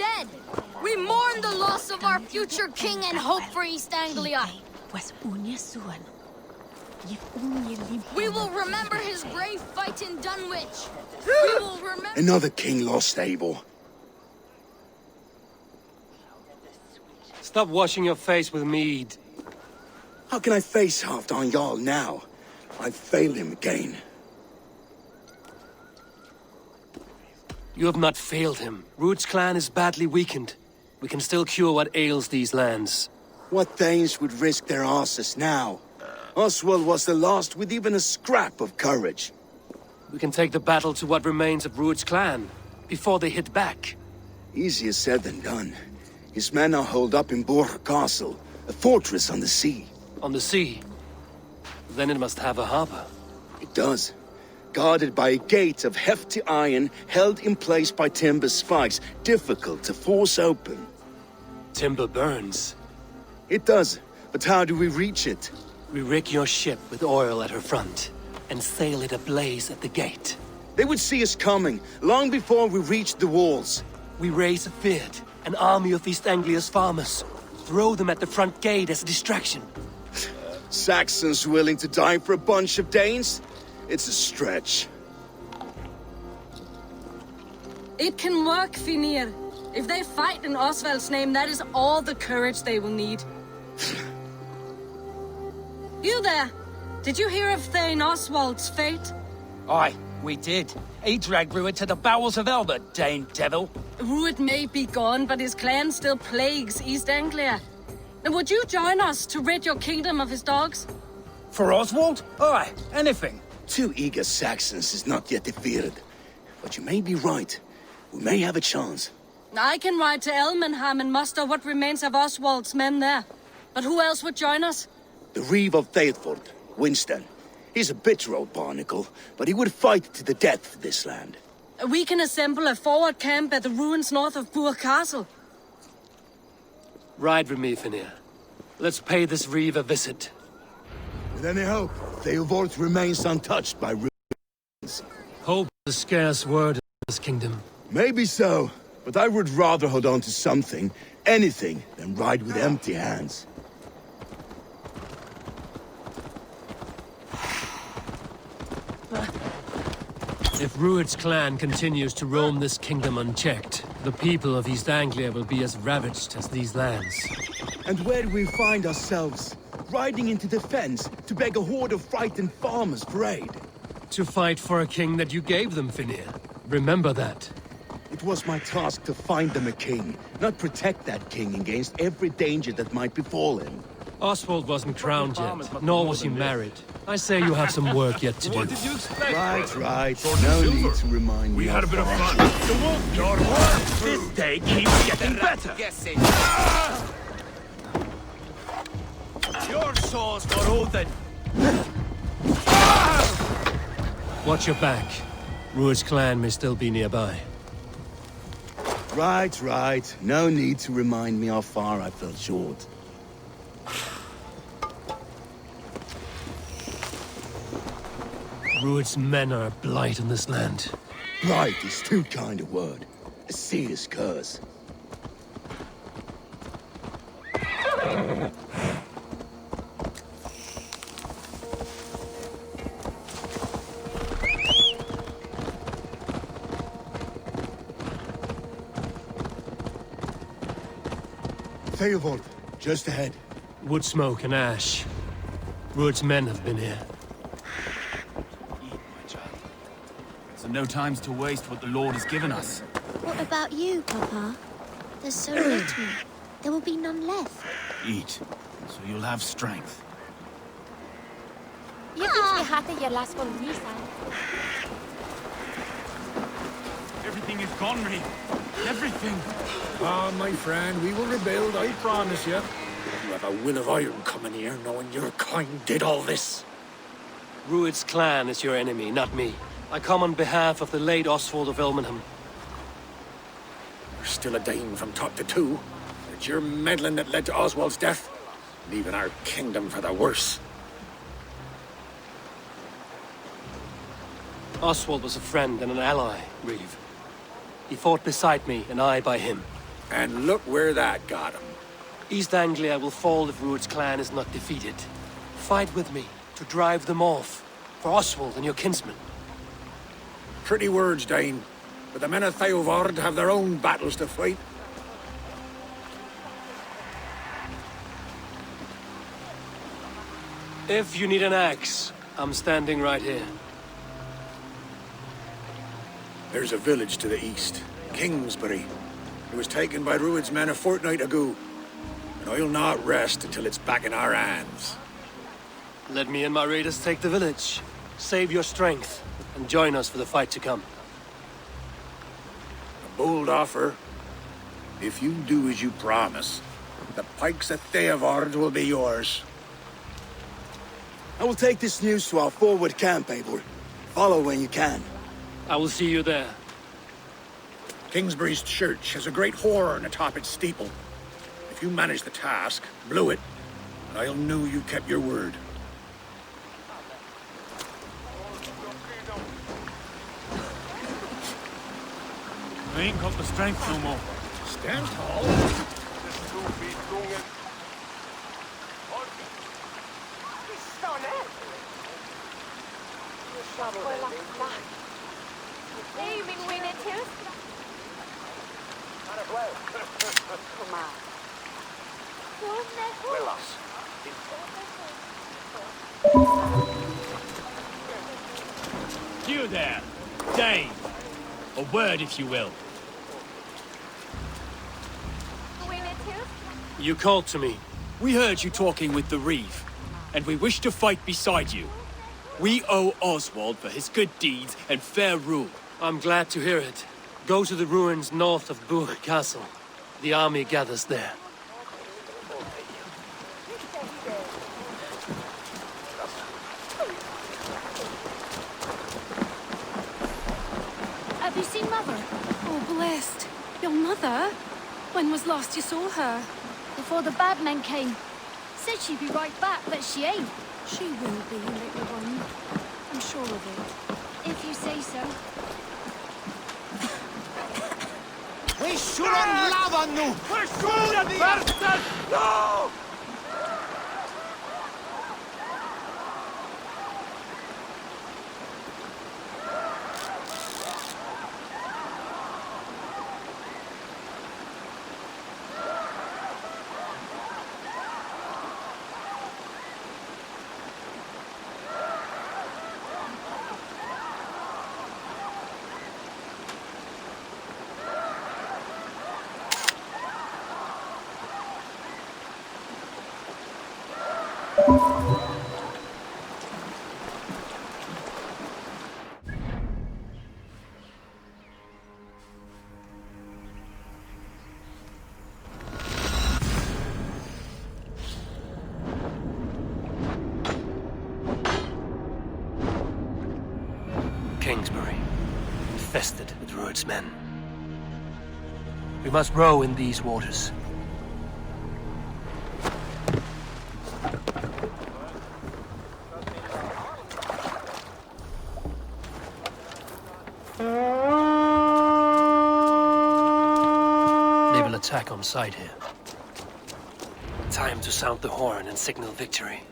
instead. We mourn the loss of our future king and hope for East Anglia. We will remember his brave fight in Dunwich. We will remember... Another king lost, Abel. Stop washing your face with mead. How can I face Halfdan Jarl now? I've failed him again. You have not failed him. Ruud's clan is badly weakened. We can still cure what ails these lands. What Danes would risk their asses now? Oswald was the last with even a scrap of courage. We can take the battle to what remains of Ruud's clan, before they hit back. Easier said than done. His men are holed up in Borg Castle, a fortress on the sea. On the sea? Then it must have a harbor. It does. Guarded by a gate of hefty iron, held in place by timber spikes, difficult to force open. Timber burns. It does, but how do we reach it? We rig your ship with oil at her front, and sail it ablaze at the gate. They would see us coming, long before we reached the walls. We raise a Fyrd, an army of East Anglia's farmers. Throw them at the front gate as a distraction. Saxons willing to die for a bunch of Danes? It's a stretch. It can work, Finir. If they fight in Oswald's name, that is all the courage they will need. You there! Did you hear of Thane Oswald's fate? Aye, we did. He dragged Ruud to the bowels of hell, the Dane devil. Ruud may be gone, but his clan still plagues East Anglia. And would you join us to rid your kingdom of his dogs? For Oswald? Aye, anything. 2 eager Saxons is not yet defeated. But you may be right. We may have a chance. I can ride to Elmenham and muster what remains of Oswald's men there. But who else would join us? The Reeve of Thetford, Winston. He's a bitter old barnacle, but he would fight to the death for this land. We can assemble a forward camp at the ruins north of Burr Castle. Ride with me, Finir. Let's pay this Reeve a visit. With any hope, Thetford remains untouched by ruins. Hope is a scarce word in this kingdom. Maybe so, but I would rather hold on to something, anything, than ride with empty hands. If Ruud's clan continues to roam this kingdom unchecked, the people of East Anglia will be as ravaged as these lands. And where do we find ourselves? Riding into the fens to beg a horde of frightened farmers for aid. To fight for a king that you gave them, Finir. Remember that. It was my task to find them a king, not protect that king against every danger that might befall him. Oswald wasn't crowned yet, nor was he married. I say you have some work yet to do. What did you expect? Right. No need to remind me. We had a bit of fun. The wolf your work. This day keeps getting better. Your sauce for Odin. Watch your back. Ruud's clan may still be nearby. Right. No need to remind me how far I fell short. Ruud's men are a blight on this land. Blight is too kind a word. A serious curse. Thetford, just ahead. Wood smoke and ash. Ruud's men have been here. So no time's to waste what the Lord has given us. What about you, Papa? There's so little. There will be none left. Eat, so you'll have strength. Everything is gone, Reeve. Everything. Ah, my friend, we will rebuild, I promise you. You have a will of iron coming here, knowing your kind did all this. Ruud's clan is your enemy, not me. I come on behalf of the late Oswald of Elmenham. You're still a Dane from top to two. It's your meddling that led to Oswald's death, leaving our kingdom for the worse. Oswald was a friend and an ally, Reeve. He fought beside me, and I by him. And look where that got him. East Anglia will fall if Rued's clan is not defeated. Fight with me to drive them off. For Oswald and your kinsmen. Pretty words, Dane. But the men of Theovard have their own battles to fight. If you need an axe, I'm standing right here. There's a village to the east, Kingsbury. It was taken by Rued's men a fortnight ago. And I'll not rest until it's back in our hands. Let me and my raiders take the village. Save your strength, and join us for the fight to come. A bold offer. If you do as you promise, the pikes of Theovard will be yours. I will take this news to our forward camp, Eivor. Follow when you can. I will see you there. Kingsbury's church has a great horn atop its steeple. If you manage the task, blow it, and I'll know you kept your word. I ain't got the strength no more. Stand tall. You there, Dane. A word, if you will. You called to me. We heard you talking with the Reeve, and we wish to fight beside you. We owe Oswald for his good deeds and fair rule. I'm glad to hear it. Go to the ruins north of Buhr Castle. The army gathers there. Have you seen Mother? Oh, blessed. Your mother? When was last you saw her? Before the bad men came. Said she'd be right back, but she ain't. She will be, little one. I'm sure of it. If you say so. No! Kingsbury, infested with Rued's men. We must row in these waters. They will attack on sight here. Time to sound the horn and signal victory.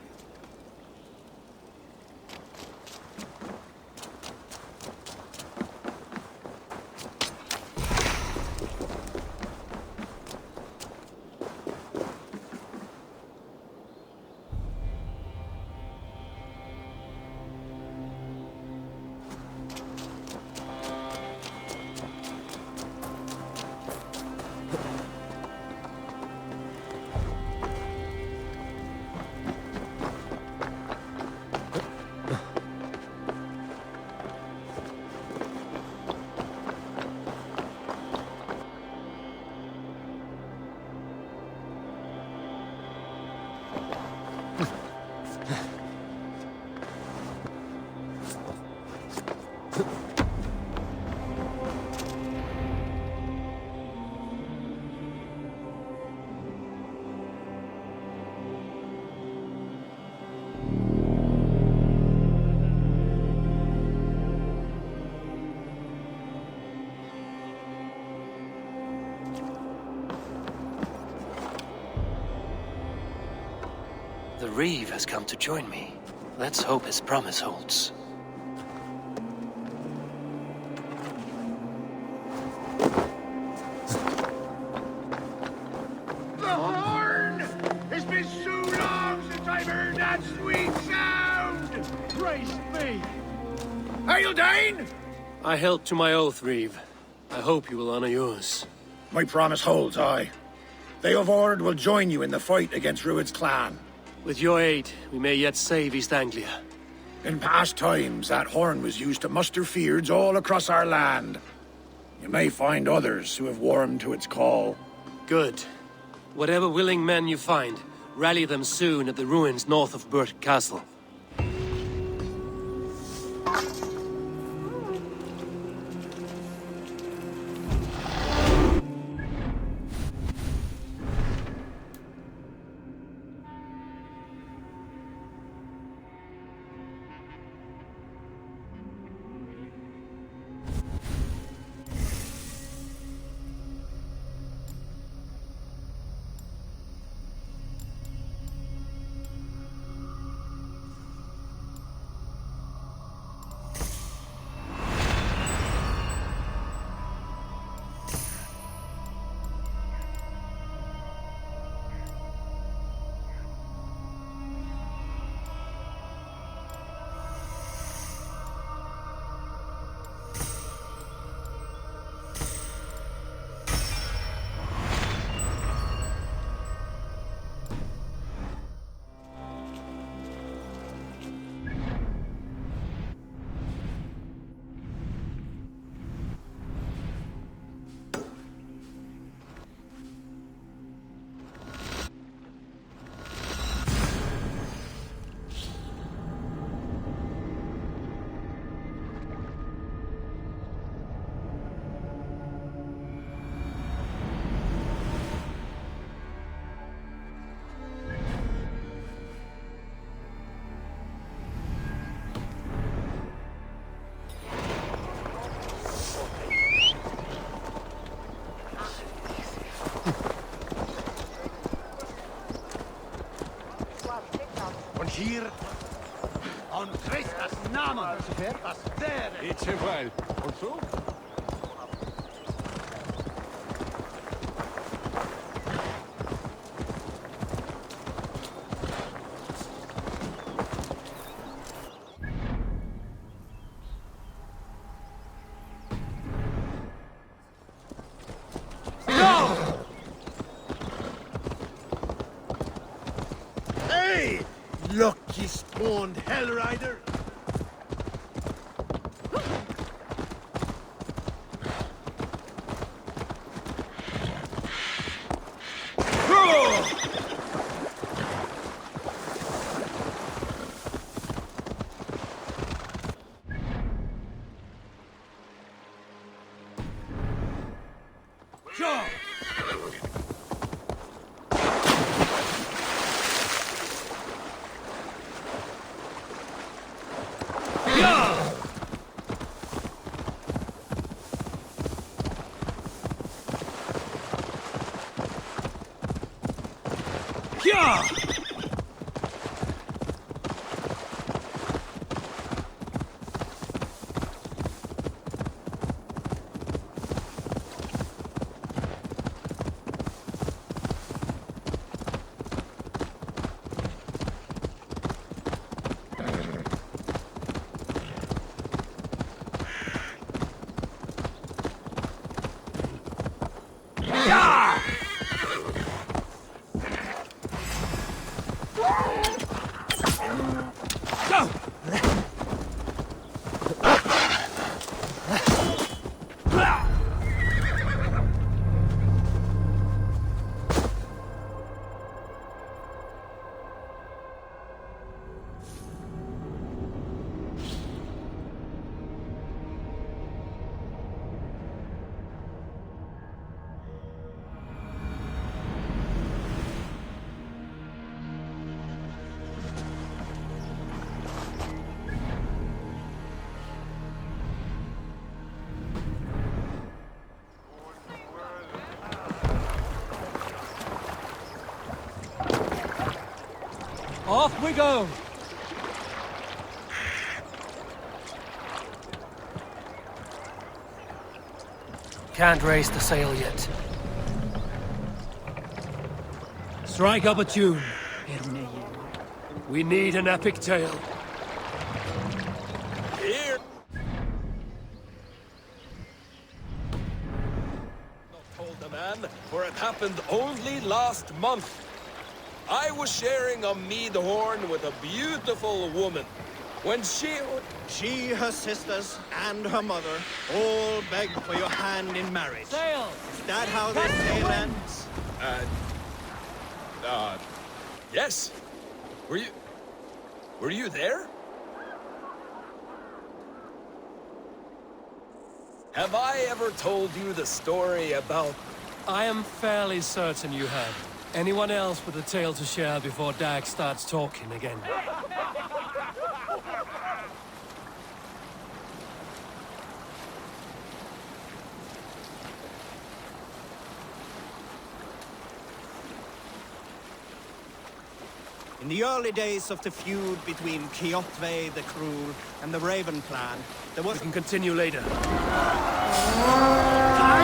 Reeve has come to join me. Let's hope his promise holds. The horn! It's been so long since I've heard that sweet sound! Praise be! Hail, Dane! I held to my oath, Reeve. I hope you will honor yours. My promise holds, aye. They of Ord will join you in the fight against Rued's clan. With your aid, we may yet save East Anglia. In past times, that horn was used to muster fyrds all across our land. You may find others who have warmed to its call. Good. Whatever willing men you find, rally them soon at the ruins north of Burt Castle. Und hier, an Christus Namen, was wäre? It's a while. Und so? Hey! Lucky spawned hell rider! Off we go! Can't raise the sail yet. Strike up a tune. We need an epic tale. Here. Not told the man, for it happened only last month. I was sharing a mead horn with a beautiful woman. When She, her sisters, and her mother all begged for your hand in marriage. Sail! Is that how this tale ends? Yes. Were you there? Have I ever told you the story about... I am fairly certain you have. Anyone else with a tale to share before Dag starts talking again? In the early days of the feud between Kjotve the Cruel and the Raven clan, there was... We can continue later. Time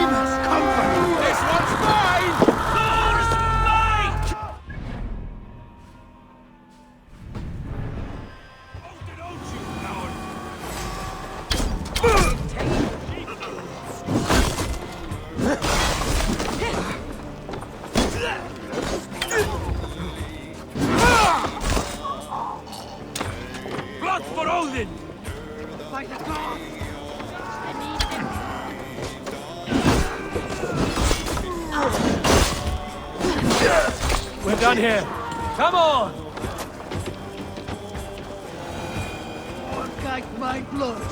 has come for you! This one's mine! Yours mine! Don't you, coward! Blood for Odin! By the god! We're done here. Come on! Like my blood!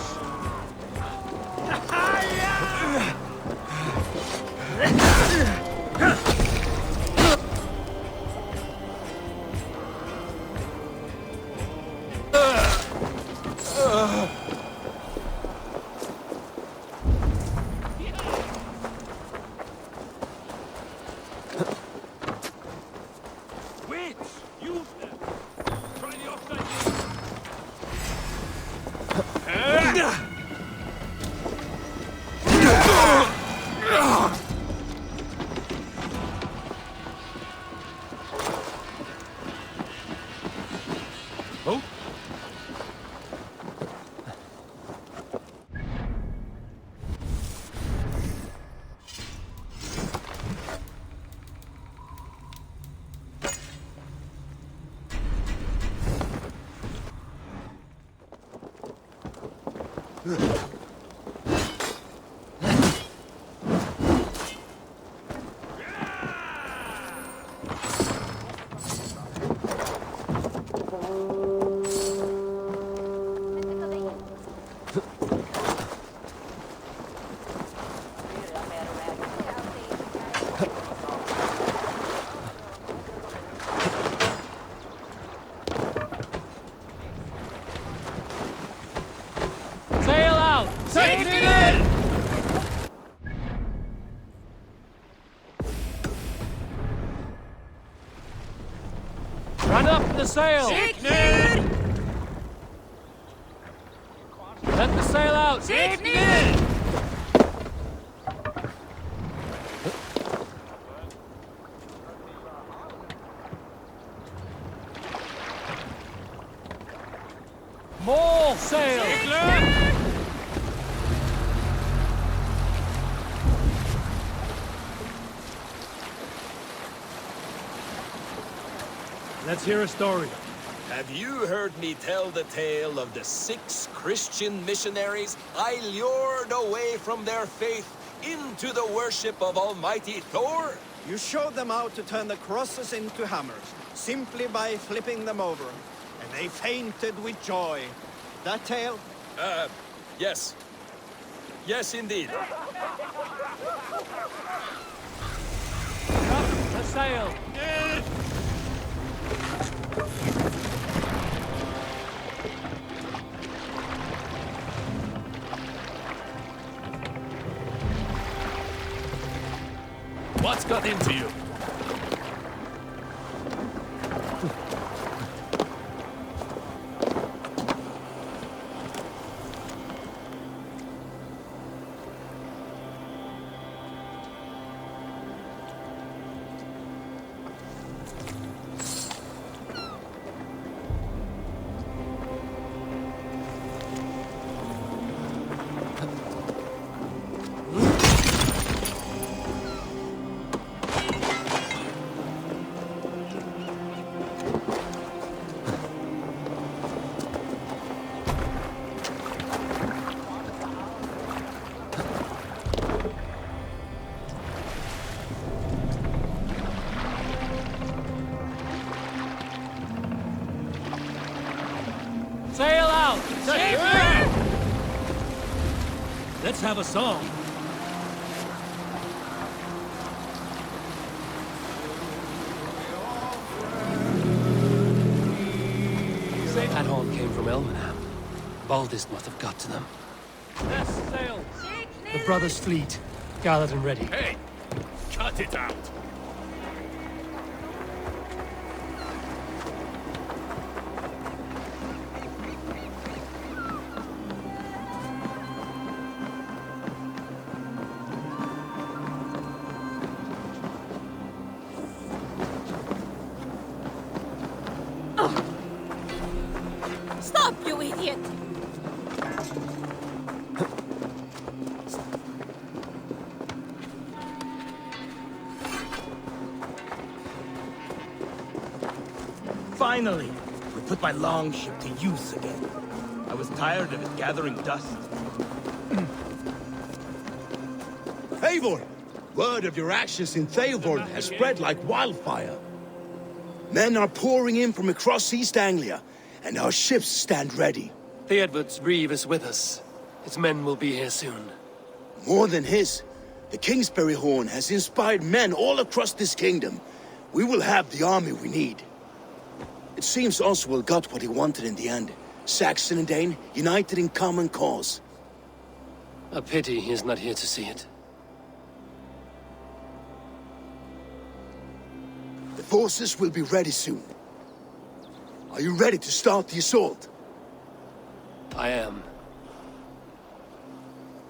Sail out! Take it in! Run up the sail! Let the sail out! More sail! Let's hear a story. Have you heard me tell the tale of the 6 Christian missionaries I lured away from their faith into the worship of Almighty Thor? You showed them how to turn the crosses into hammers, simply by flipping them over. And they fainted with joy. That tale? Yes. Yes, indeed. Up the sail! What's got into you? out! Let's have a song. That horn came from Elmenham. Baldist must have got to them. Let's sail! The brothers' fleet, gathered and ready. Hey, cut it out. Stop, you idiot! Finally, we put my longship to use again. I was tired of it gathering dust. Eivor! Word of your actions in Theoborn has spread like wildfire. Men are pouring in from across East Anglia, and our ships stand ready. Theodward's reeve is with us. His men will be here soon. More than his, the Kingsbury Horn has inspired men all across this kingdom. We will have the army we need. It seems Oswald got what he wanted in the end. Saxon and Dane united in common cause. A pity he's not here to see it. The forces will be ready soon. Are you ready to start the assault? I am.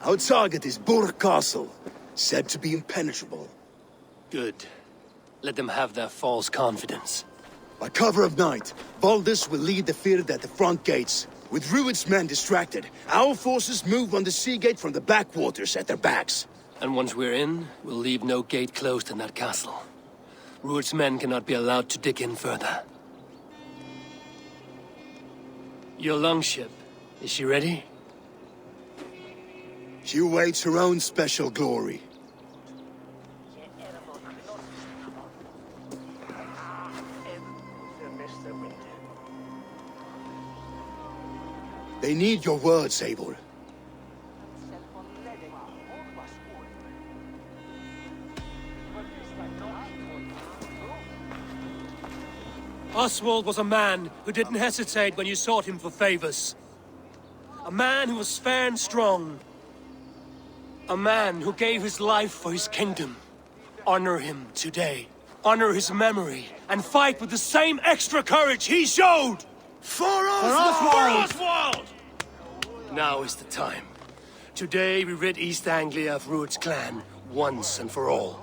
Our target is Burg Castle, said to be impenetrable. Good. Let them have their false confidence. By cover of night, Valdis will lead the field at the front gates. With Rued's men distracted, our forces move on the sea gate from the backwaters at their backs. And once we're in, we'll leave no gate closed in that castle. Rued's men cannot be allowed to dig in further. Your longship, is she ready? She awaits her own special glory. They need your words, Eivor. Oswald was a man who didn't hesitate when you sought him for favors. A man who was fair and strong. A man who gave his life for his kingdom. Honor him today. Honor his memory. And fight with the same extra courage he showed! For Oswald! For Oswald! Now is the time. Today we rid East Anglia of Rued's clan, once and for all.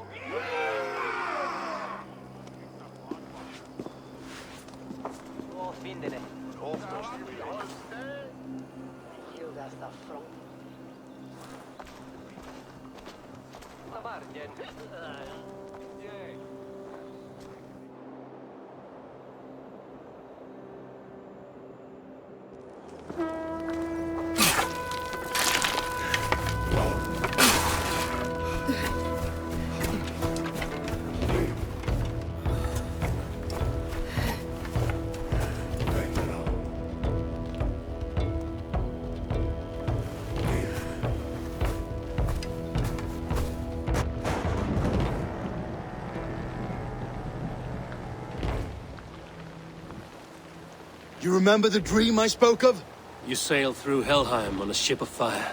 You remember the dream I spoke of? You sail through Helheim on a ship of fire.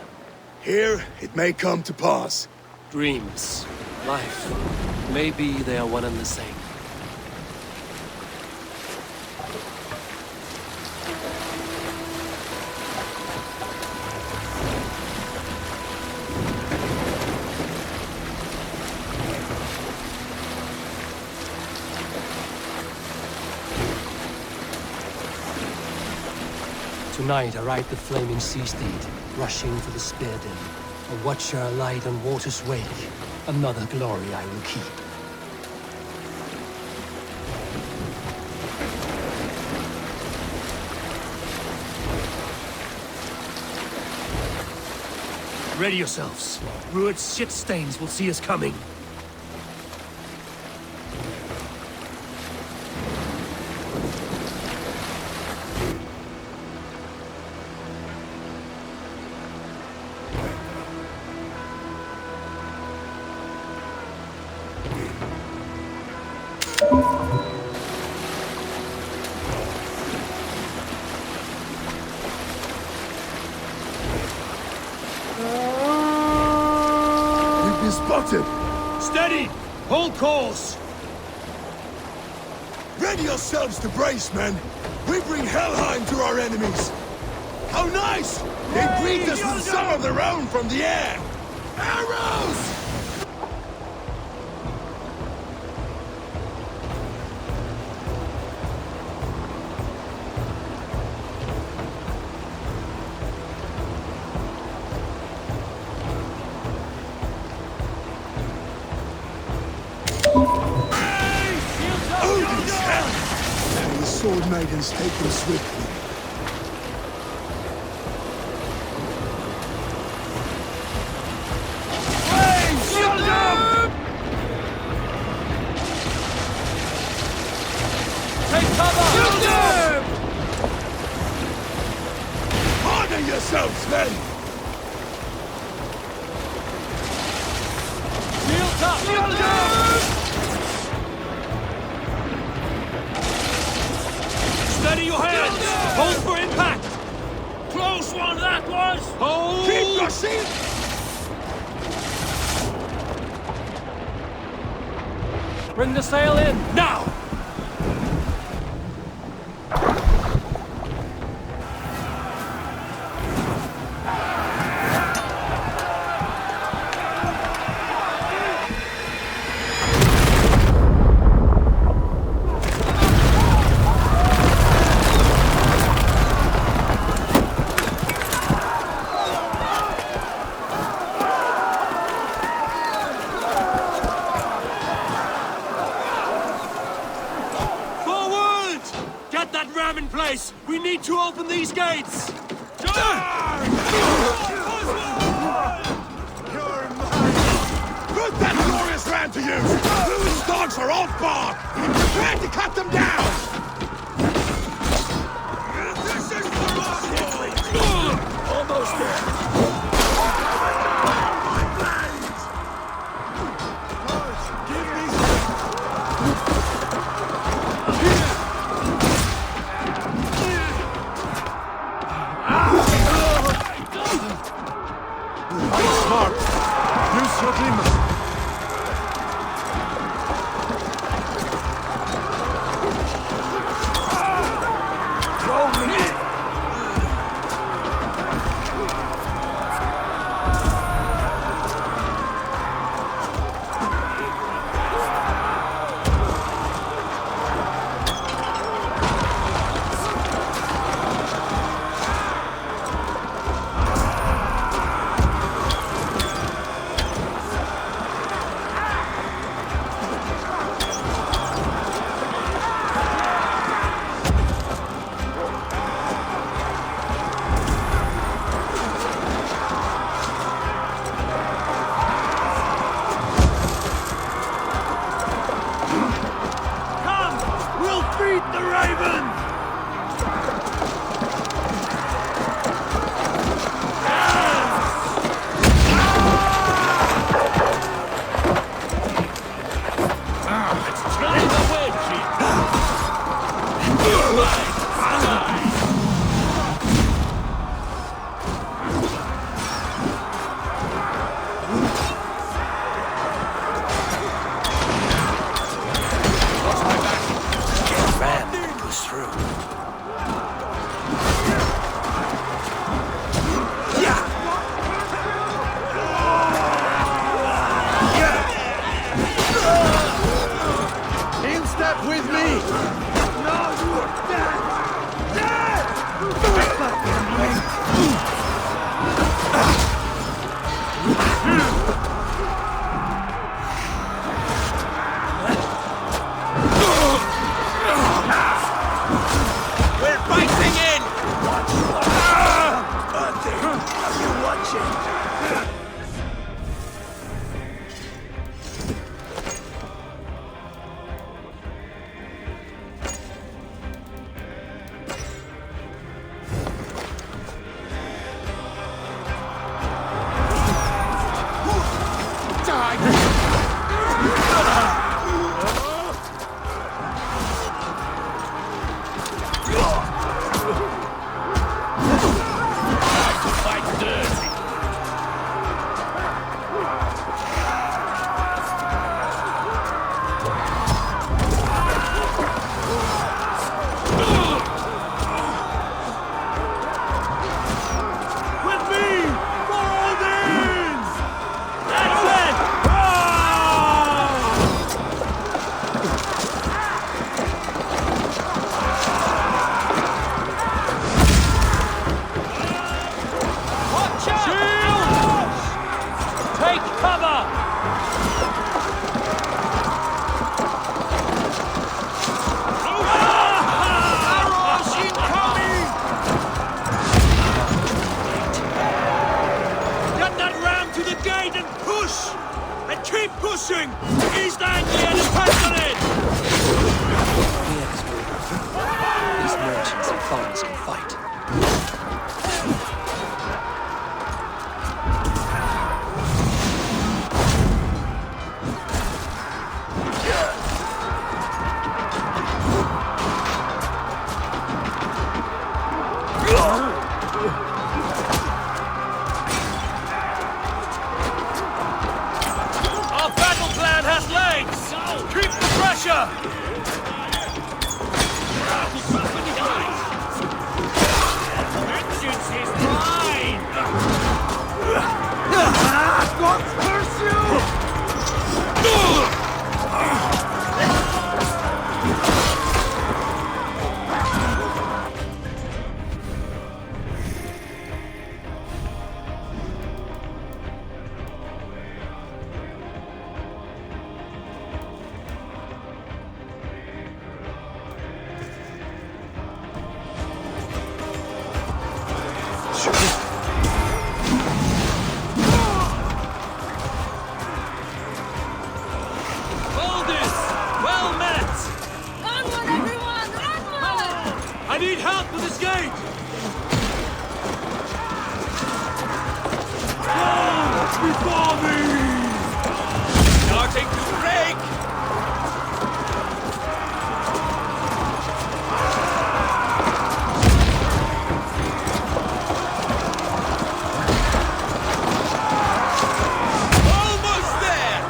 Here, it may come to pass. Dreams, life, maybe they are one and the same. Tonight I ride the flaming sea steed, rushing for the spear den. A watcher alight on water's wake. Another glory I will keep. Ready yourselves. Rued's shit stains will see us coming. spotted! Steady! Hold course! Ready yourselves to brace, men! We bring Helheim to our enemies! How nice! They greet us with some of their own from the air! Arrows! Odin's hell! And the sword maidens take them swiftly. Yourselves, men! Shields up! Shields up! Steady your hands! Hold for impact! Close one that was! Hold! Keep your shield! Bring the sail in! Now! In place! We need to open these gates! Put that glorious ram to use! Those dogs are off guard! Prepare to cut them down! This is for us! Almost there! Take cover! Get that ram to the gate and push! And keep pushing! East Anglia depends on it! These merchants and foreigners can fight. Our battle plan has legs! Keep the pressure! Vengeance is mine! God curse you! Aldous! Well met! Onward, everyone! Onward! I need help with this gate! Before me! Starting to break! Almost there!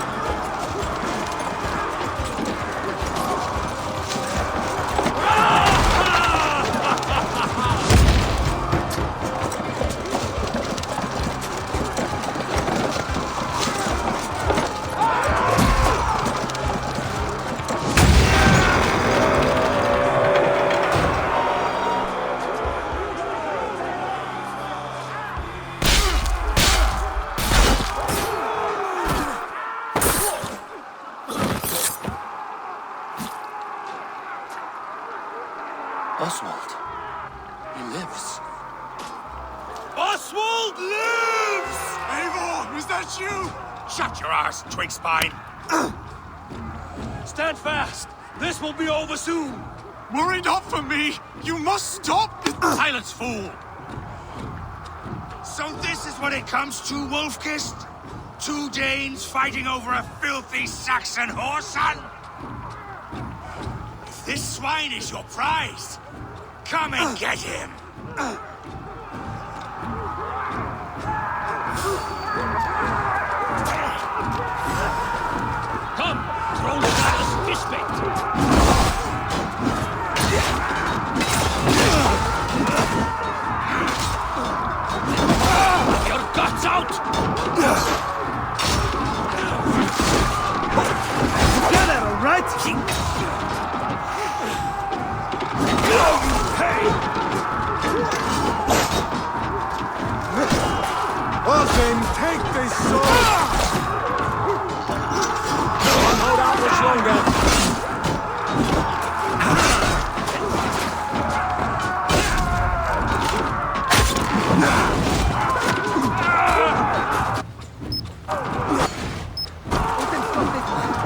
Oswald. He lives. Oswald lives! Eivor, is that you? Shut your arse, twig spine. Stand fast! This will be over soon! Worry not for me. You must stop. Silence, fool. So this is what it comes to, Wolfkist? 2 Danes fighting over a filthy Saxon whoreson? If this swine is your prize, come and get him. Come! Throw the battle's fistbait! Your guts out! Together, all right? Odin, take this sword! Don't hold out much longer.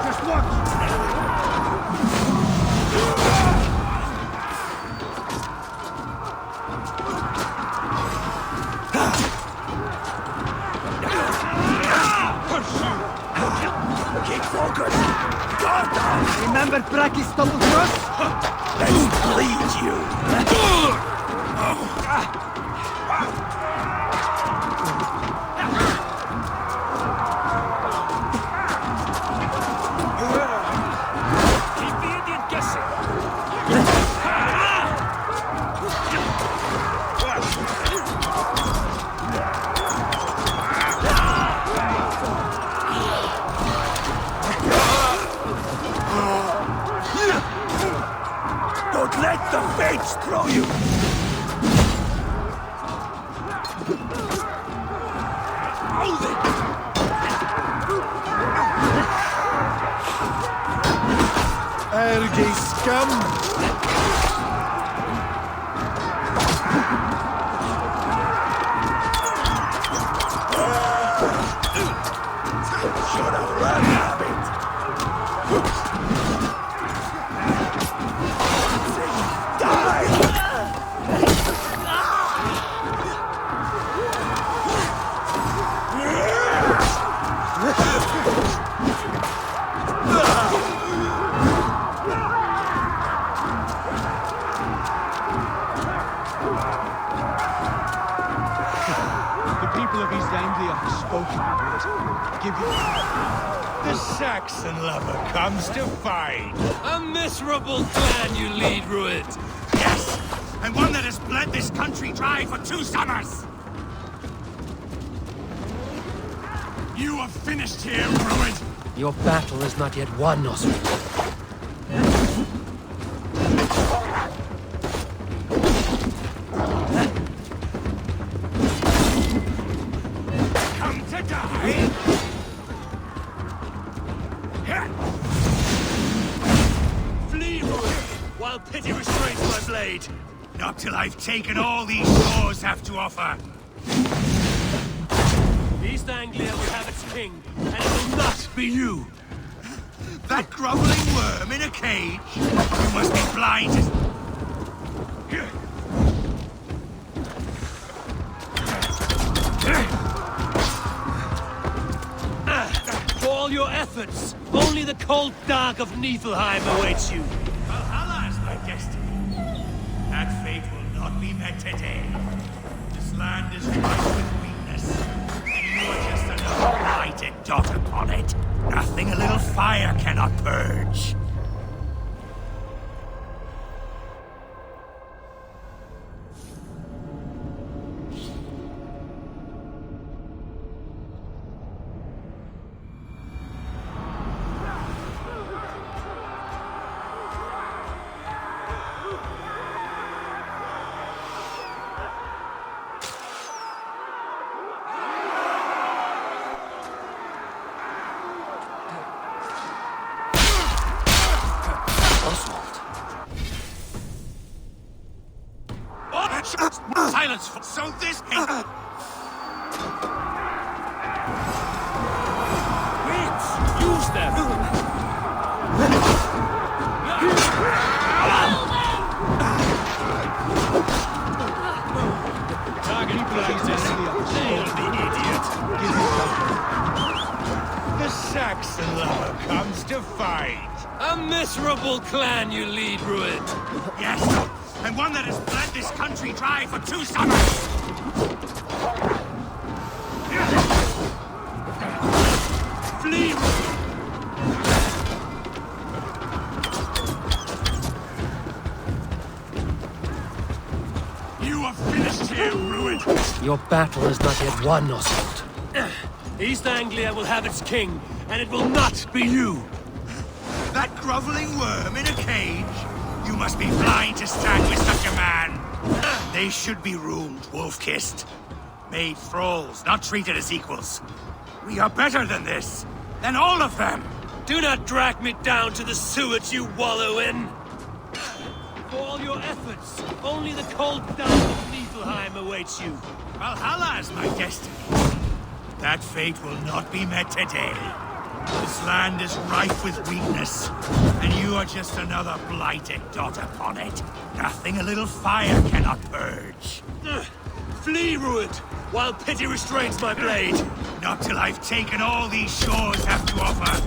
Just watch! Keep focused. Guard down. Remember Braki's double cross? Let's bleed you. Keep the Indian guessing! Don't let the fates throw you. Hold it! Ergi scum! The Saxon lover comes to fight. A miserable clan you lead, Rued. Yes, and one that has bled this country dry for 2 summers. You are finished here, Rued. Your battle is not yet won, Oswald. Come to die? Flee, Rued, while pity restrains my blade. Not till I've taken all these shores have to offer. East Anglia will have its king, and it will not be you. That groveling worm in a cage? You must be blind as... For all your efforts, only the cold dark of Niflheim awaits you. Valhalla is my destiny. That fate will not be met today. This land is rife with weakness, and you are just another blighted dot upon it. Nothing a little fire cannot purge. Silence! So this... Use them! Target places. Nail the idiot. The Saxon lover comes to fight. A miserable clan you lead, Rued. Yes, and one that has bled this country dry for 2 summers. Flee! You are finished here, Rued. Your battle is not yet won, Oswald. East Anglia will have its king, and it will not be you. That groveling worm in a cage? You must be blind to stand with such a man. They should be ruled, wolf-kissed. Made thralls, not treated as equals. We are better than this. Than all of them. Do not drag me down to the sewage you wallow in. For all your efforts, only the cold dark of Niflheim awaits you. Valhalla is my destiny. That fate will not be met today. This land is rife with weakness, and you are just another blighted dot upon it. Nothing a little fire cannot purge. Flee, Rued, while pity restrains my blade. Not till I've taken all these shores have to offer.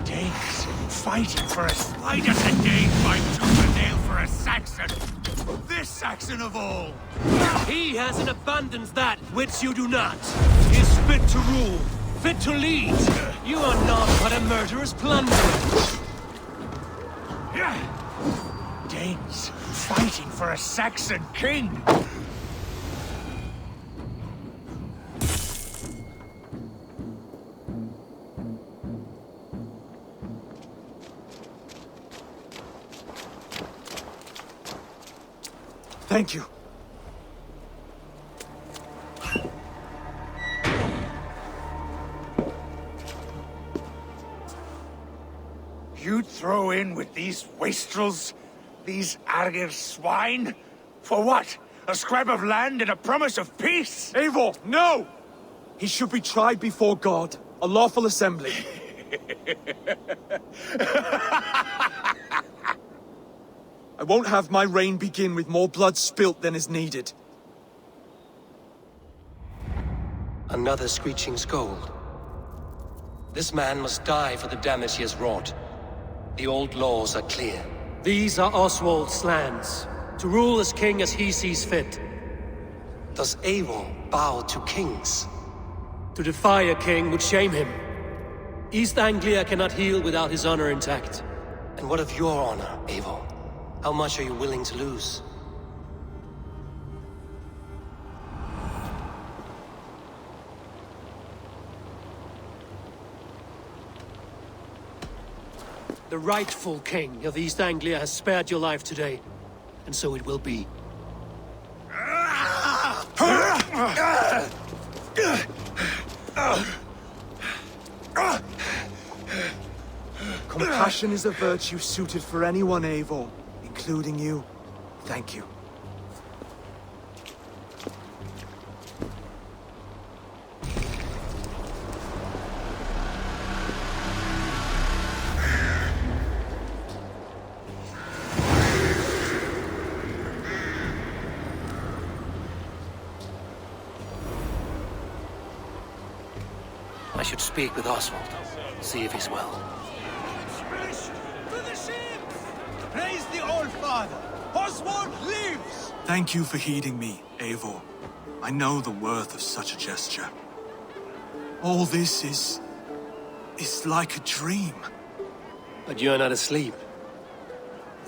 Danes fighting for us. Why does a Dane fight tooth and nail for a Saxon? This Saxon of all. He has in abundance that which you do not. He is fit to rule. Fit to lead. You are not but a murderous plunderer. Danes fighting for a Saxon king. Thank you. throw in with these wastrels? These arrogant swine? For what? A scrap of land and a promise of peace? Eivor, no! He should be tried before God, a lawful assembly. I won't have my reign begin with more blood spilt than is needed. Another screeching scold. This man must die for the damage he has wrought. The old laws are clear. These are Oswald's lands, to rule as king as he sees fit. Does Eivor bow to kings? To defy a king would shame him. East Anglia cannot heal without his honor intact. And what of your honor, Eivor? How much are you willing to lose? The rightful king of East Anglia has spared your life today, and so it will be. Compassion is a virtue suited for anyone, Eivor, including you. Thank you. I should speak with Oswald, see if he's well. Praise the Old Father! Oswald lives! Thank you for heeding me, Eivor. I know the worth of such a gesture. All this is like a dream. But you're not asleep.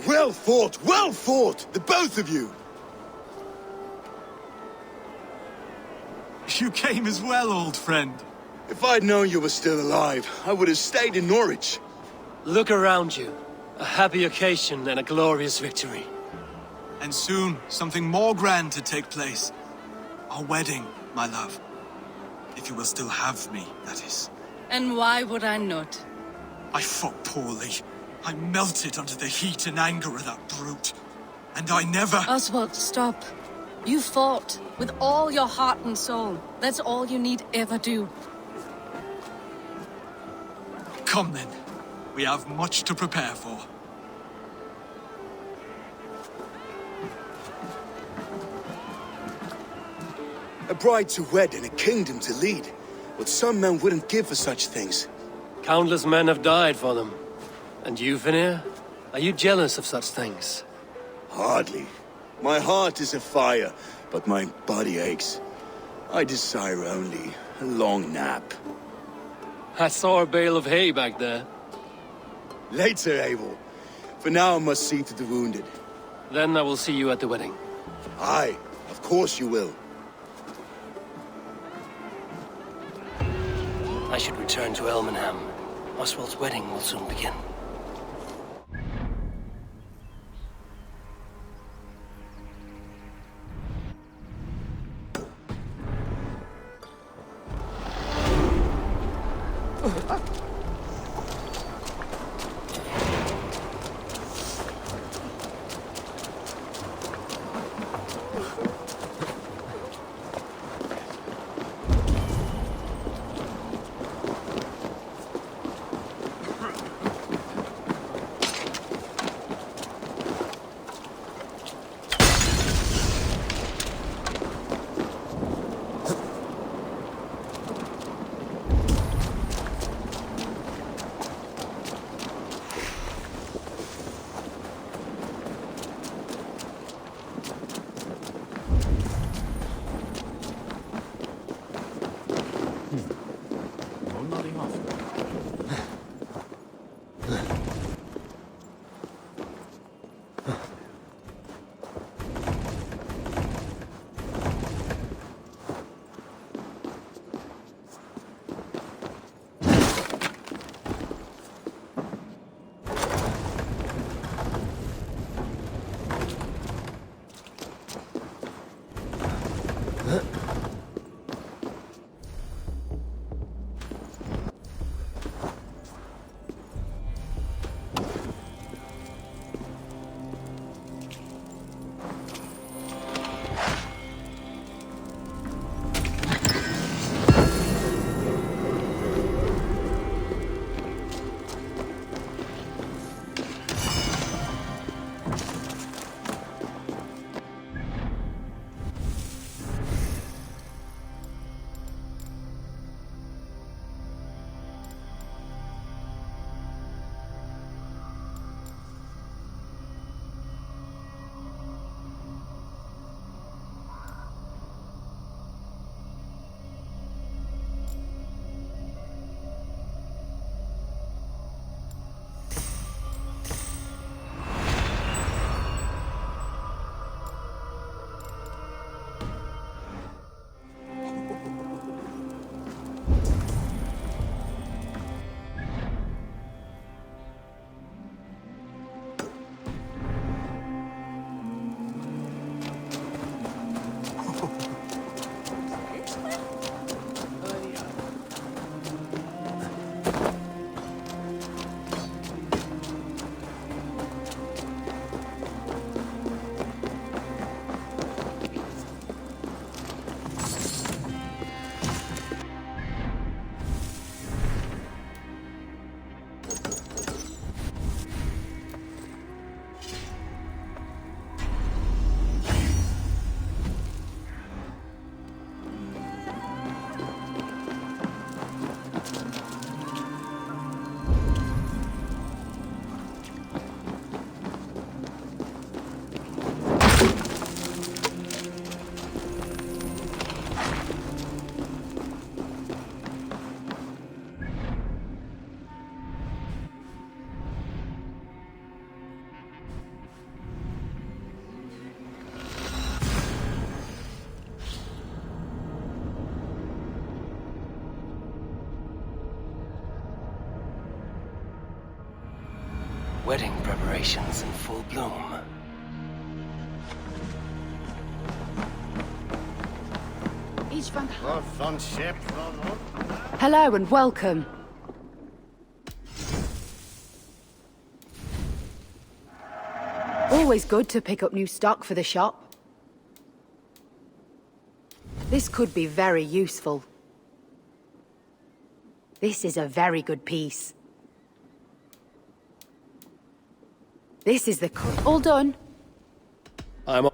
Well fought, the both of you! You came as well, old friend. If I'd known you were still alive, I would have stayed in Norwich. Look around you. A happy occasion and a glorious victory. And soon, something more grand to take place. Our wedding, my love. If you will still have me, that is. And why would I not? I fought poorly. I melted under the heat and anger of that brute. And I never... Oswald, stop. You fought with all your heart and soul. That's all you need ever do. Come then. We have much to prepare for. A bride to wed and a kingdom to lead. What some men wouldn't give for such things. Countless men have died for them. And you, Vanir? Are you jealous of such things? Hardly. My heart is afire, but my body aches. I desire only a long nap. I saw a bale of hay back there. Later, Eivor. For now, I must see to the wounded. Then I will see you at the wedding. Aye, of course you will. I should return to Elmenham. Oswald's wedding will soon begin. wedding preparations in full bloom. Hello and welcome. Always good to pick up new stock for the shop. This could be very useful. This is a very good piece. This is the all done. I'm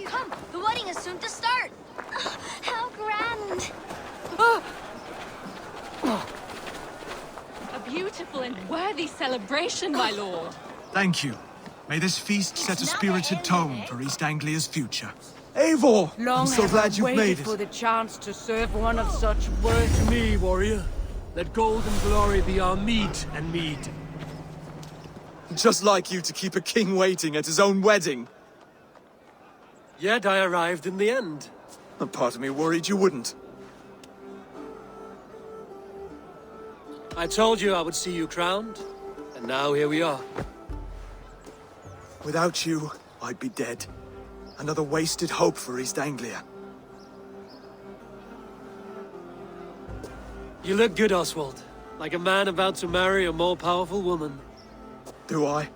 Come, the wedding is soon to start. How grand! A beautiful and worthy celebration, my lord. Thank you. May this feast set a spirited tone for East Anglia's future. Eivor! I'm so glad you've made it. For the chance to serve one of such worth. to me, warrior. Let gold and glory be our meat and mead. Just like you to keep a king waiting at his own wedding. Yet I arrived in the end. A part of me worried you wouldn't. I told you I would see you crowned, and now here we are. Without you, I'd be dead. Another wasted hope for East Anglia. You look good, Oswald. Like a man about to marry a more powerful woman. Do I?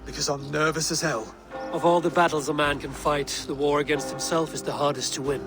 Because I'm nervous as hell. Of all the battles a man can fight, the war against himself is the hardest to win.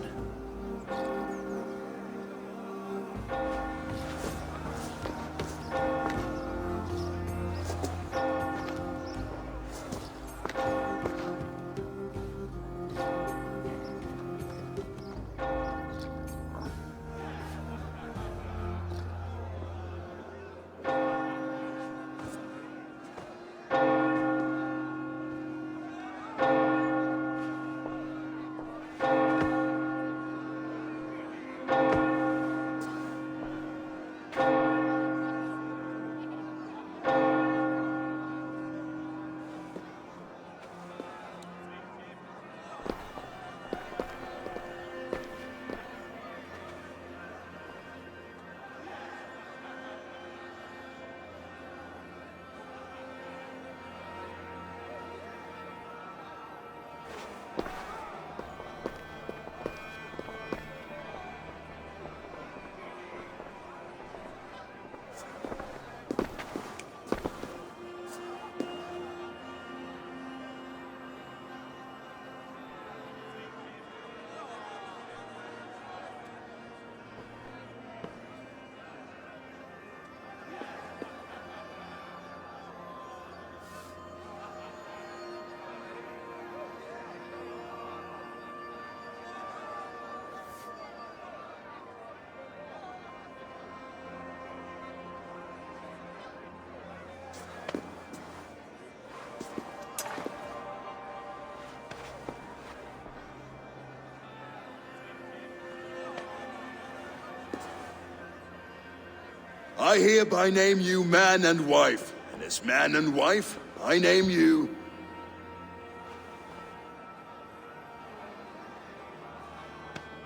I hereby name you man and wife, and as man and wife, I name you...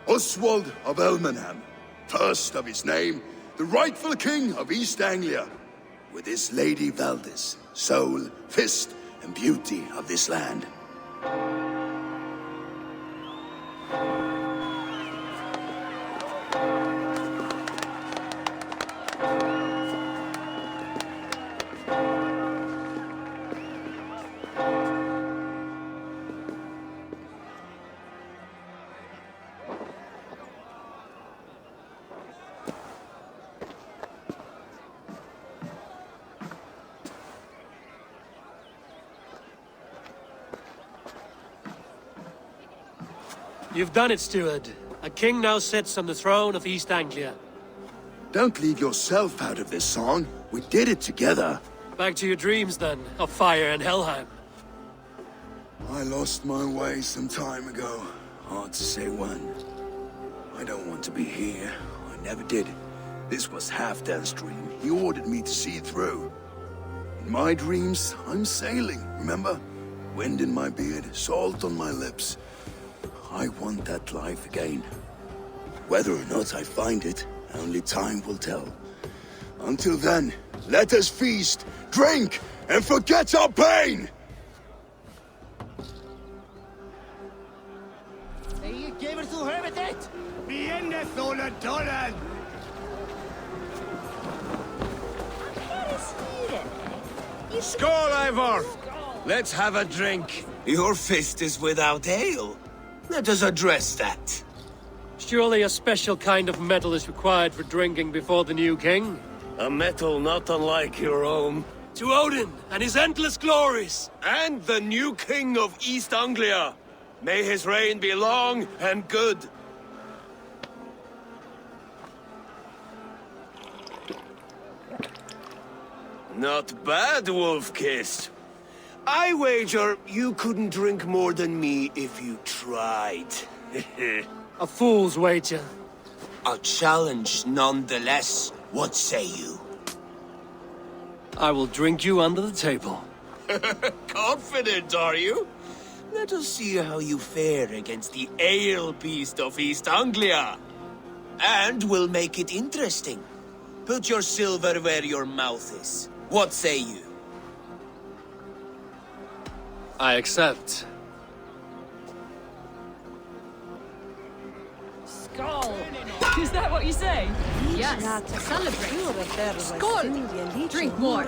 Oswald of Elmenham, first of his name, the rightful king of East Anglia, with his lady Valdis, soul, fist, and beauty of this land. You've done it, steward. A king now sits on the throne of East Anglia. Don't leave yourself out of this song. We did it together. Back to your dreams, then, of fire and Helheim. I lost my way some time ago. Hard to say when. I don't want to be here. I never did. This was Halfdan's dream. He ordered me to see it through. In my dreams, I'm sailing, remember? Wind in my beard, salt on my lips. I want that life again. Whether or not I find it, only time will tell. Until then, let us feast, drink, and forget our pain! Skål, Ivor! Let's have a drink. Your fist is without ale. Let us address that. Surely a special kind of metal is required for drinking before the new king? A metal not unlike your own. To Odin and his endless glories! And the new king of East Anglia. May his reign be long and good. Not bad, Wolf-Kissed. I wager you couldn't drink more than me if you tried. A fool's wager. A challenge nonetheless. What say you? I will drink you under the table. Confident, are you? Let us see how you fare against the ale beast of East Anglia. And we'll make it interesting. Put your silver where your mouth is. What say you? I accept. Skål! Is that what you say? Yes, to celebrate. Skål! Drink more.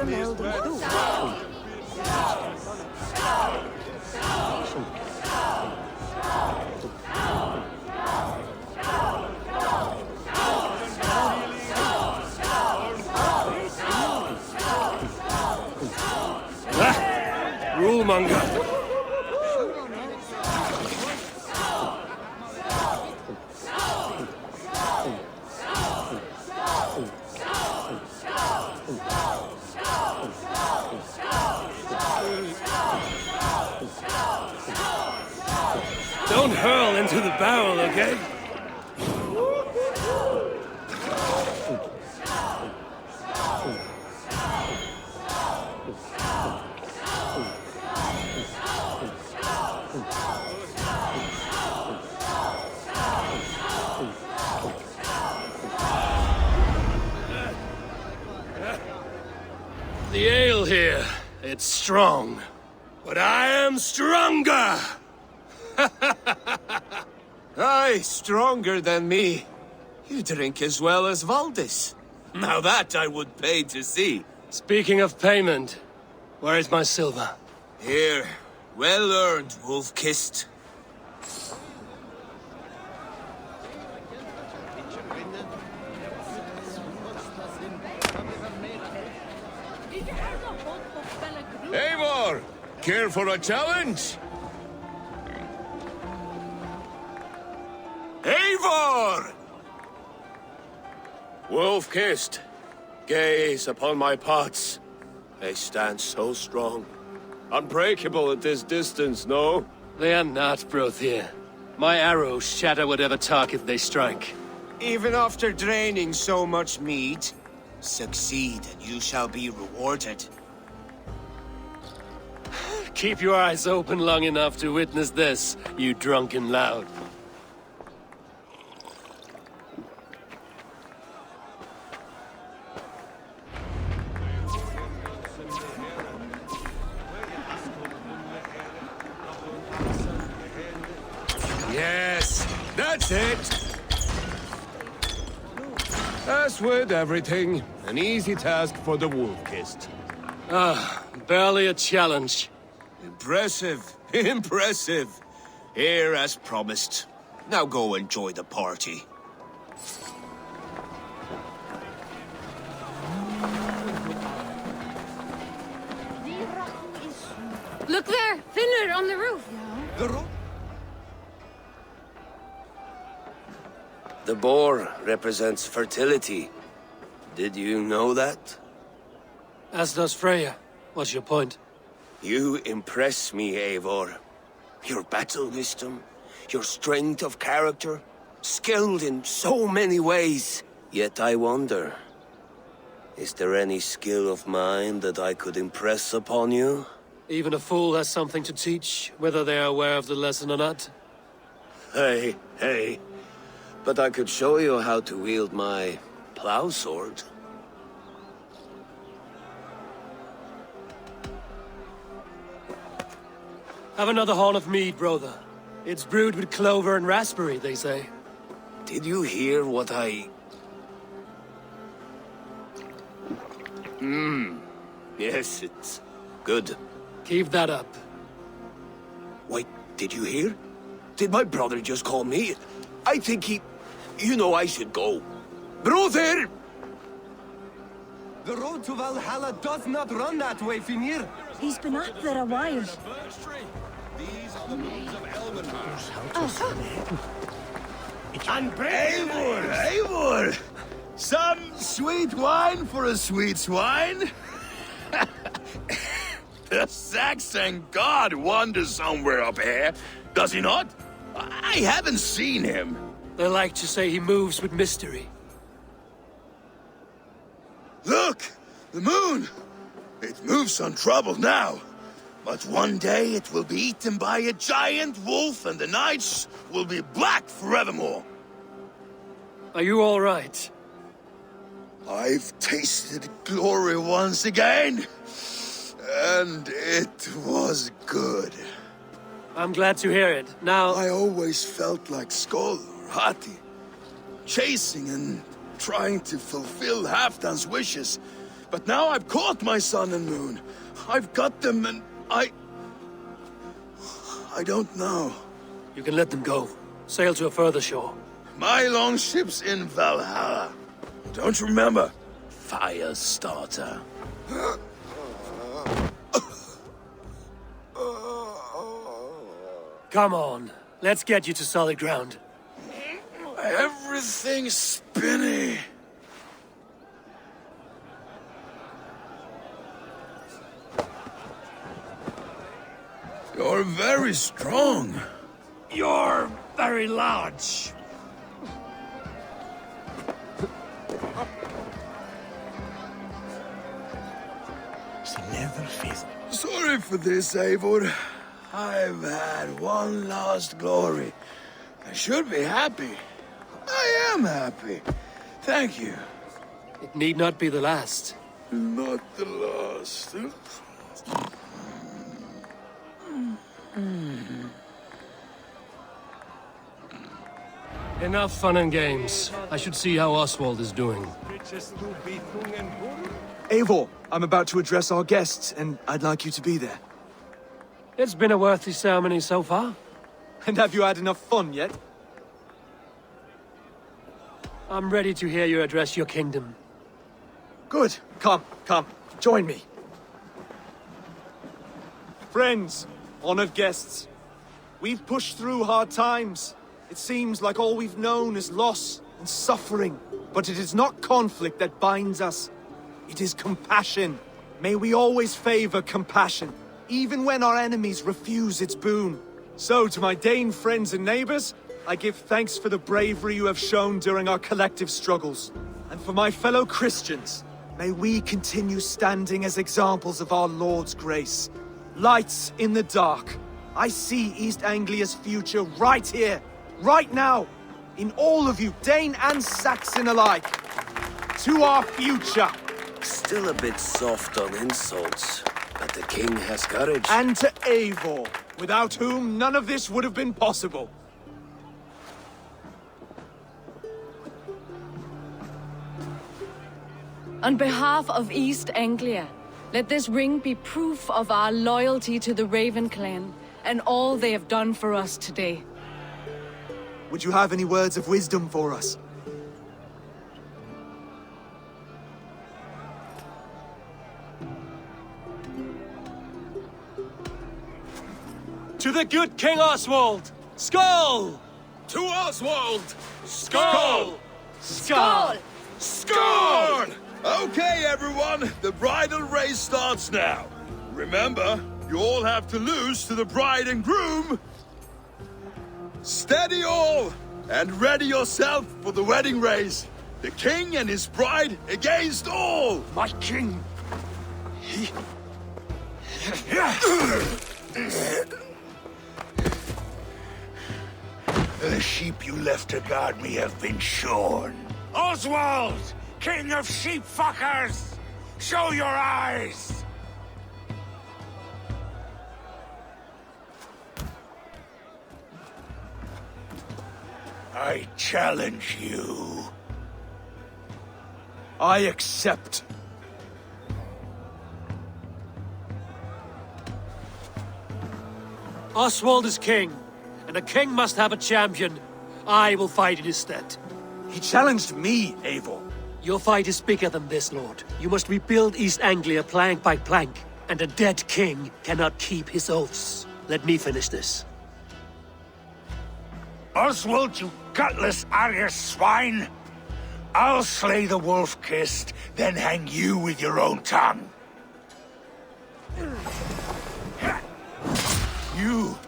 Rulemonger. Don't hurl into the barrel, okay? The ale here, it's strong. But I am stronger! Aye, stronger than me. You drink as well as Valdis. Now that I would pay to see. Speaking of payment, where is my silver? Here. Well earned, Wolf-Kissed. Eivor! Care for a challenge? Eivor! Wolf-Kissed, gaze upon my pots. They stand so strong. Unbreakable at this distance, no? They are not, Brothier. My arrows shatter whatever target they strike. Even after draining so much mead, succeed and you shall be rewarded. Keep your eyes open long enough to witness this, you drunken lout. Yes, that's it. As with everything, an easy task for the Wolf-Kissed. Ah, barely a challenge. Impressive, impressive. Here as promised. Now go enjoy the party. Look there, Finner on the roof. The boar represents fertility. Did you know that? As does Freya. What's your point? You impress me, Eivor. Your battle wisdom, your strength of character, skilled in so many ways. Yet I wonder, is there any skill of mine that I could impress upon you? Even a fool has something to teach, whether they are aware of the lesson or not. Hey, hey. But I could show you how to wield my plow sword. Have another horn of mead, brother. It's brewed with clover and raspberry, they say. Did you hear what I... Yes, it's good. Keep that up. Wait, did you hear? Did my brother just call me? I think he... You know I should go. Brother! The road to Valhalla does not run that way, Finir. He's been up there a while. And Eivor! Some sweet wine for a sweet swine? The Saxon god wanders somewhere up here, does he not? I haven't seen him. They like to say he moves with mystery. Look! The moon! It moves untroubled now. But one day it will be eaten by a giant wolf and the nights will be black forevermore. Are you all right? I've tasted glory once again. And it was good. I'm glad to hear it. Now... I always felt like Skoll or Hati. Chasing and trying to fulfill Halfdan's wishes. But now I've caught my sun and moon. I've got them and I don't know. You can let them go. Sail to a further shore. My longship's in Valhalla. Don't you remember? Firestarter. Come on. Let's get you to solid ground. Everything's spinny. You're very strong. You're very large. She never fails. Sorry for this, Eivor. I've had one last glory. I should be happy. I am happy. Thank you. It need not be the last. Not the last. Enough fun and games. I should see how Oswald is doing. Eivor, I'm about to address our guests, and I'd like you to be there. It's been a worthy ceremony so far. And have you had enough fun yet? I'm ready to hear you address your kingdom. Good. Come, join me. Friends, honored guests, we've pushed through hard times. It seems like all we've known is loss and suffering. But it is not conflict that binds us. It is compassion. May we always favor compassion, even when our enemies refuse its boon. So, to my Dane friends and neighbors, I give thanks for the bravery you have shown during our collective struggles. And for my fellow Christians, may we continue standing as examples of our Lord's grace. Lights in the dark. I see East Anglia's future right here, right now, in all of you, Dane and Saxon alike. To our future. Still a bit soft on insults, but the king has courage. And to Eivor, without whom none of this would have been possible. On behalf of East Anglia, let this ring be proof of our loyalty to the Raven clan and all they have done for us today. Would you have any words of wisdom for us? To the good King Oswald! Skull! To Oswald! Skull! Skull! Skull! Okay, everyone, the bridal race starts now. Remember, you all have to lose to the bride and groom. Steady all, and ready yourself for the wedding race. The king and his bride against all. My king, he The sheep you left to guard me have been shorn. Oswald, king of sheep fuckers! Show your eyes! I challenge you. I accept. Oswald is king, and a king must have a champion. I will fight in his stead. He challenged me, Eivor. Your fight is bigger than this, Lord. You must rebuild East Anglia plank by plank, and a dead king cannot keep his oaths. Let me finish this. Oswald, you gutless Arya swine! I'll slay the wolf-kissed, then hang you with your own tongue. You,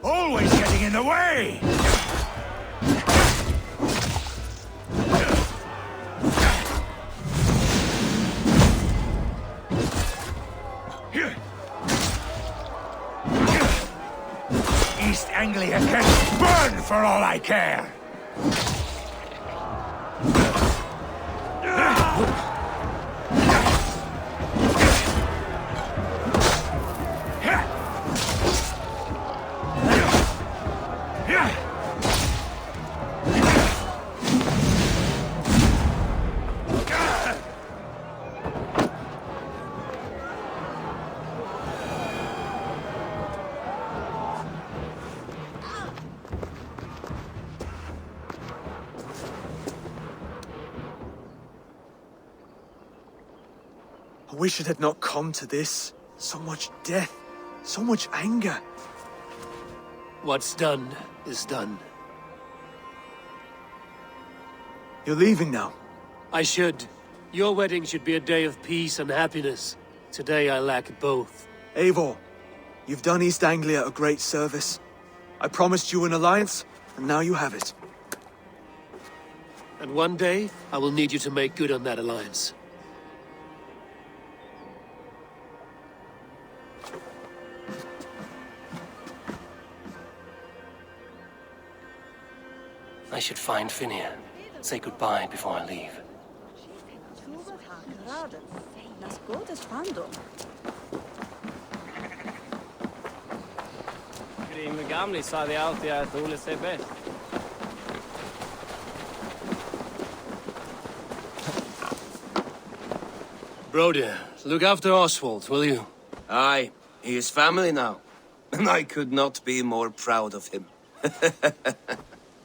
always getting in the way! East Anglia can burn for all I care! I wish it had not come to this. So much death, so much anger. What's done is done. You're leaving now. I should. Your wedding should be a day of peace and happiness. Today I lack both. Eivor, you've done East Anglia a great service. I promised you an alliance, and now you have it. And one day, I will need you to make good on that alliance. I should find Finnea. Say goodbye before I leave. Gamli sa de alltid att Ole ser bäst. Broder, look after Oswald, will you? Aye, he is family now. And I could not be more proud of him.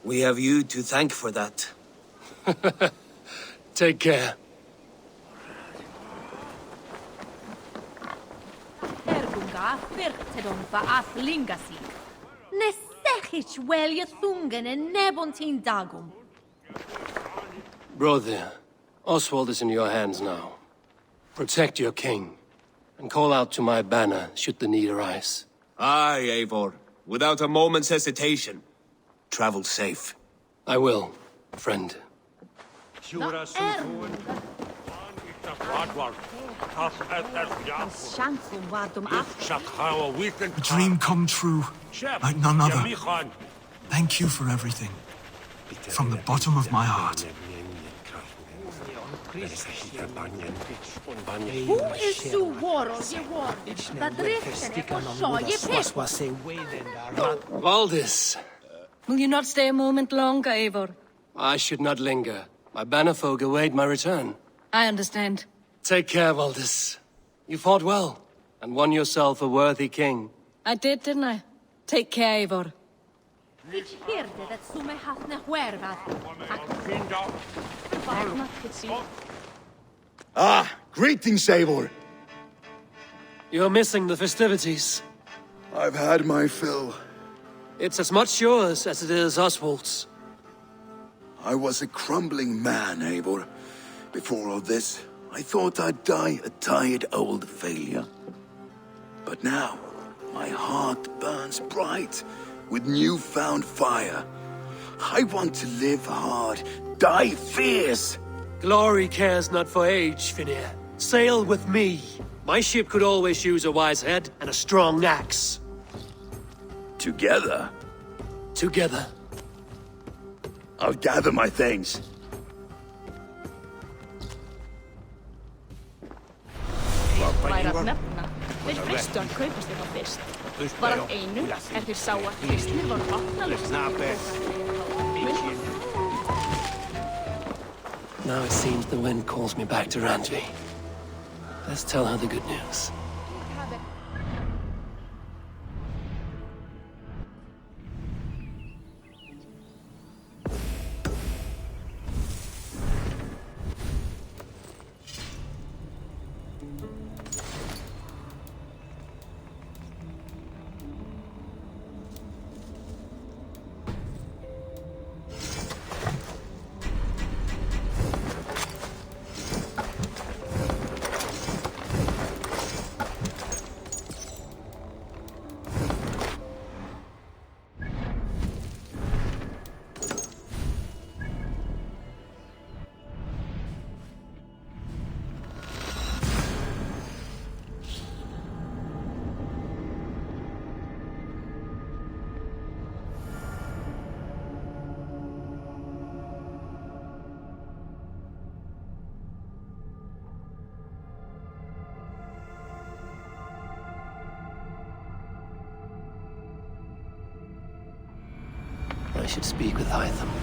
We have you to thank for that. Take care. Ergunga firtedon va aflingasi. Nesechich well ye thungen en nebontin dagum. Brother, Oswald is in your hands now. Protect your king, and call out to my banner should the need arise. Aye, Eivor. Without a moment's hesitation. Travel safe. I will, friend. A dream come true, like none other. Thank you for everything. From the bottom of my heart. Who is so waro ye war? That richten for shaw ye pick. Valdis. Will you not stay a moment longer, Eivor? I should not linger. My banner folk await my return. I understand. Take care, Valdis. You fought well, and won yourself a worthy king. I did, didn't I? Take care, Eivor. Ich herde that sume hath ne huervat. Ah, greetings, Eivor. You're missing the festivities. I've had my fill. It's as much yours as it is Oswald's. I was a crumbling man, Eivor. Before all this, I thought I'd die a tired old failure. But now, my heart burns bright with newfound fire. I want to live hard, die fierce. Glory cares not for age, Finnea. Sail with me. My ship could always use a wise head and a strong axe. Together? Together. I'll gather my things. Væri að nefna, þeir fyrstu að kaupast eitthvað fyrst. Var af einu, en þeir sá að kristnir voru vatnalaust. Now it seems the wind calls me back to Randvi. Let's tell her the good news. I should speak with Hytham.